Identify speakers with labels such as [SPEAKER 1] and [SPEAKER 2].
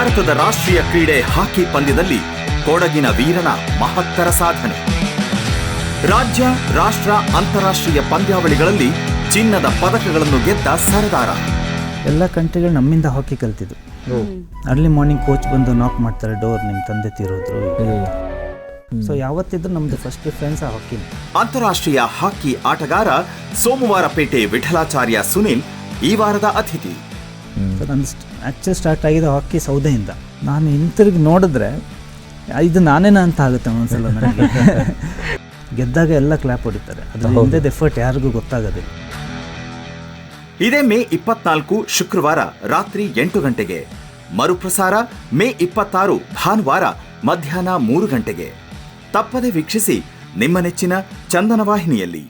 [SPEAKER 1] ಭಾರತದ ರಾಷ್ಟ್ರೀಯ ಕ್ರೀಡೆ ಹಾಕಿ ಪಂದ್ಯದಲ್ಲಿ ಕೊಡಗಿನ ವೀರನ ಮಹತ್ತರ ಸಾಧನೆ. ರಾಜ್ಯ, ರಾಷ್ಟ್ರ, ಅಂತಾರಾಷ್ಟ್ರೀಯ ಪಂದ್ಯಾವಳಿಗಳಲ್ಲಿ ಚಿನ್ನದ ಪದಕಗಳನ್ನು ಗೆದ್ದ ಸರದಾರ.
[SPEAKER 2] ಎಲ್ಲ ಕಂಟ್ರಿಗಳು ನಮ್ಮಿಂದ ಹಾಕಿ ಕಲ್ತಿದ್ದು. ಅರ್ಲಿ ಮಾರ್ನಿಂಗ್ ಕೋಚ್ ಬಂದು ನಾಕ್ ಮಾಡ್ತಾರೆ, ಡೋರ್ ನಿಮ್ಮ ತಂದೆ ತೀರೋದ್ರು. ಸೊ ಯಾವತ್ತಿದ್ರು ನಮ್ದು ಫಸ್ಟ್ ಪ್ರಿಫರೆನ್ಸ್ ಆ ಹಾಕಿ.
[SPEAKER 1] ಅಂತಾರಾಷ್ಟ್ರೀಯ ಹಾಕಿ ಆಟಗಾರ ಸೋಮವಾರಪೇಟೆ ವಿಠಲಾಚಾರ್ಯ ಸುನಿಲ್ ಈ ವಾರದ ಅತಿಥಿ.
[SPEAKER 2] ನನ್ನ ಆ್ಯಕ್ಚುಲಿ ಸ್ಟಾರ್ಟ್ ಆಗಿದೆ ಹಾಕಿ ಸೌದೆಯಿಂದ. ನಾನು ಹಿಂತಿರುಗಿ ನೋಡಿದ್ರೆ ಇದು ನಾನೇನಾ ಅಂತ ಆಗುತ್ತೆ ಒಂದ್ಸಲ ನನಗೆ. ಗೆದ್ದಾಗ ಎಲ್ಲ ಕ್ಲಾಪ್ ಹೊಡಿತಾರೆ, ಅದ್ರ ಹಿಂದೆ ಎಫರ್ಟ್ ಯಾರಿಗೂ ಗೊತ್ತಾಗೋದಿಲ್ಲ.
[SPEAKER 1] ಇದೇ ಮೇ 24 ಶುಕ್ರವಾರ ರಾತ್ರಿ 8 ಗಂಟೆಗೆ. ಮರುಪ್ರಸಾರ ಮೇ 26 ಭಾನುವಾರ ಮಧ್ಯಾಹ್ನ 3 ಗಂಟೆಗೆ. ತಪ್ಪದೆ ವೀಕ್ಷಿಸಿ ನಿಮ್ಮ ನೆಚ್ಚಿನ ಚಂದನ ವಾಹಿನಿಯಲ್ಲಿ.